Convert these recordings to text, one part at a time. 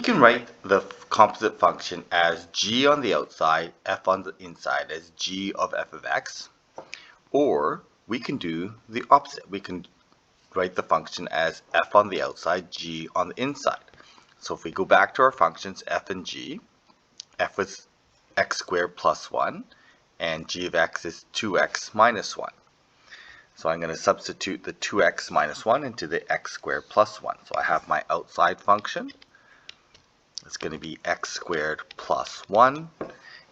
can write the composite function as g on the outside, f on the inside as g of f of x, or we can do the opposite. We can write the function as f on the outside, g on the inside. So if we go back to our functions f and g, f is x squared plus 1, and g of x is 2x minus 1. So I'm going to substitute the 2x minus 1 into the x squared plus 1. So I have my outside function. It's going to be x squared plus 1.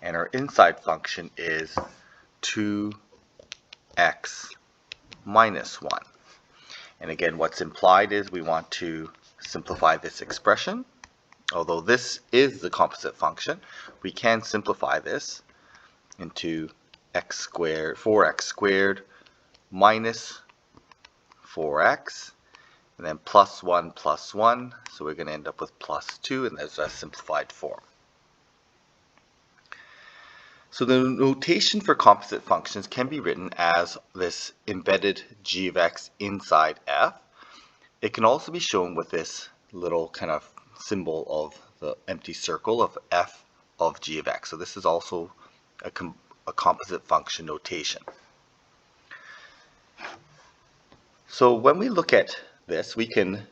And our inside function is 2x minus 1. And again, what's implied is we want to simplify this expression. Although this is the composite function, we can simplify this into x squared, 4x squared minus 4x, and then plus 1, so we're going to end up with plus 2, and there's a simplified form. So the notation for composite functions can be written as this embedded g of x inside f. It can also be shown with this little kind of symbol of the empty circle of f of g of x. So this is also a composite function notation. So when we look at this, in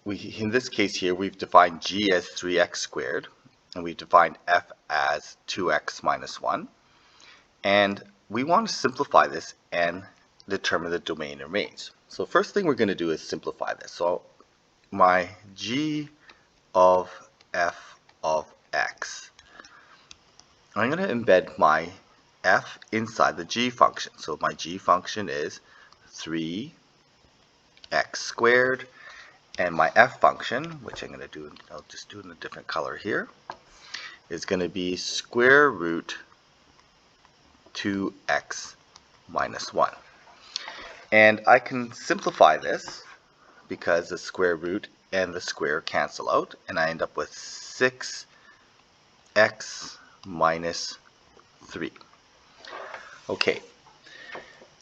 this case here, we've defined g as 3x squared, and we've defined f as 2x minus 1. And we want to simplify this and determine the domain and range. So first thing we're going to do is simplify this. So my g of f of x, I'm going to embed my f inside the g function. So my g function is 3x squared, and my f function, which I'm going to do, I'll just do it in a different color here, is going to be square root 2x minus 1. And I can simplify this because the square root and the square cancel out, and I end up with 6x minus 3. Okay,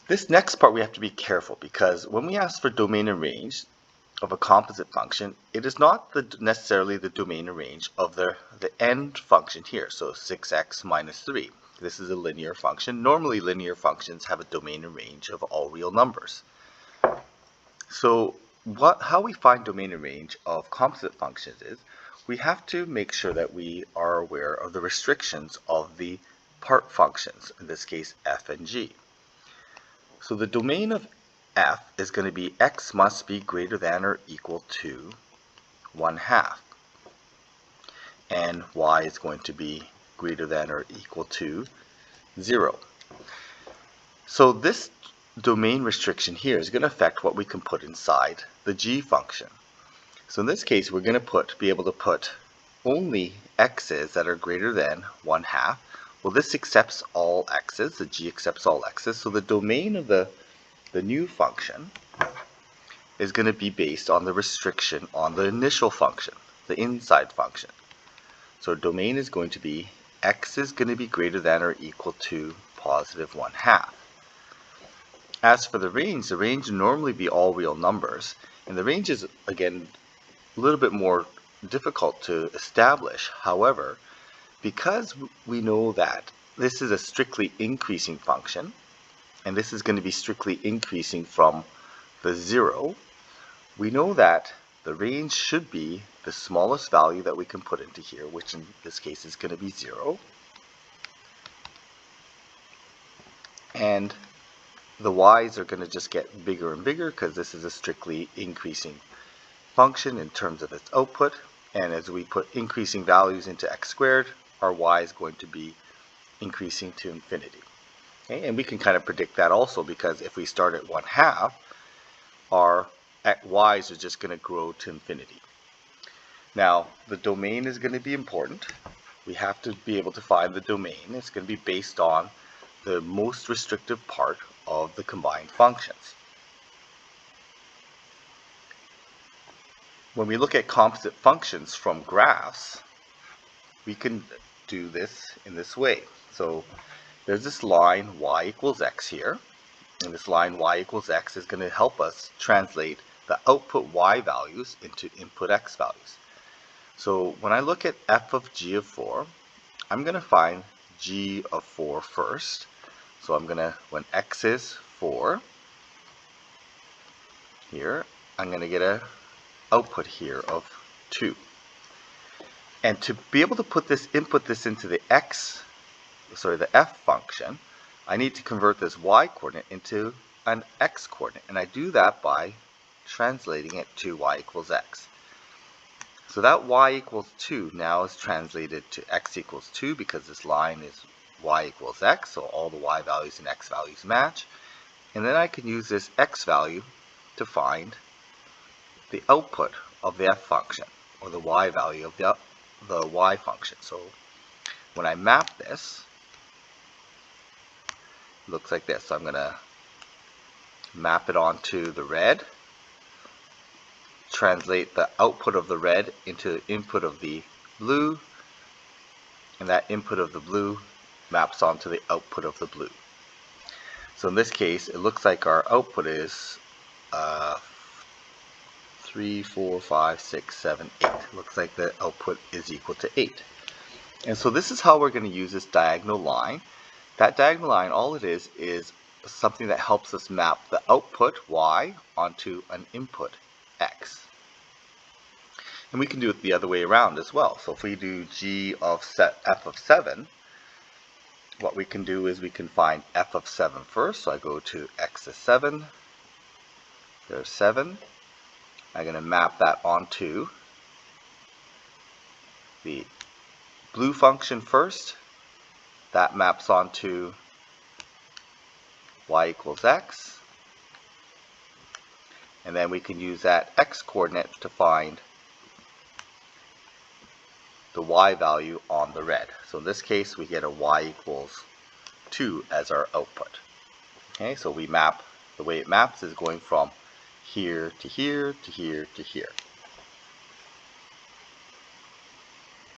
this next part we have to be careful, because when we ask for domain and range of a composite function, it is not necessarily the domain and range of the end function here, so 6x minus 3. This is a linear function. Normally linear functions have a domain and range of all real numbers. So how we find domain and range of composite functions is we have to make sure that we are aware of the restrictions of the part functions, in this case f and g. So the domain of f is going to be x must be greater than or equal to 1/2, and y is going to be greater than or equal to 0. So this domain restriction here is going to affect what we can put inside the g function. So in this case, we're going to be able to put only x's that are greater than 1/2. Well, this accepts all x's, the g accepts all x's, so the domain of the new function is going to be based on the restriction on the initial function, the inside function. So domain is going to be x is going to be greater than or equal to positive 1/2. As for the range will normally be all real numbers, and the range is, again, a little bit more difficult to establish. However, because we know that this is a strictly increasing function, and this is going to be strictly increasing from the 0, we know that the range should be the smallest value that we can put into here, which in this case is going to be 0. And the y's are going to just get bigger and bigger because this is a strictly increasing function in terms of its output. And as we put increasing values into x squared, our y is going to be increasing to infinity. Okay? And we can kind of predict that also, because if we start at 1/2, our y's are just going to grow to infinity. Now, the domain is going to be important. We have to be able to find the domain. It's going to be based on the most restrictive part of the combined functions. When we look at composite functions from graphs, we can do this in this way. So there's this line y equals x here, and this line y equals x is going to help us translate the output y values into input x values. So when I look at f of g of 4, I'm going to find g of 4 first. So I'm going to, when x is 4, here, I'm going to get an output here of 2. And to be able to input this into the f function, I need to convert this y coordinate into an x coordinate. And I do that by translating it to y equals x. So that y equals 2 now is translated to x equals 2 because this line is y equals x, so all the y values and x values match. And then I can use this x value to find the output of the f function, or the y value of the y function. So when I map this, it looks like this. So I'm going to map it onto the red, translate the output of the red into the input of the blue, and that input of the blue maps onto the output of the blue. So in this case, it looks like our output is 3, 4, 5, 6, 7, 8. It looks like the output is equal to 8. And so this is how we're going to use this diagonal line. That diagonal line, all it is something that helps us map the output y onto an input x. And we can do it the other way around as well. So if we do g of f of 7, what we can do is we can find f of 7 first. So I go to x is 7, there's 7. I'm going to map that onto the blue function first. That maps onto y equals x. And then we can use that x coordinate to find the y value on the red. So in this case, we get a y equals 2 as our output. Okay, so we map, the way it maps is going from here to here to here to here.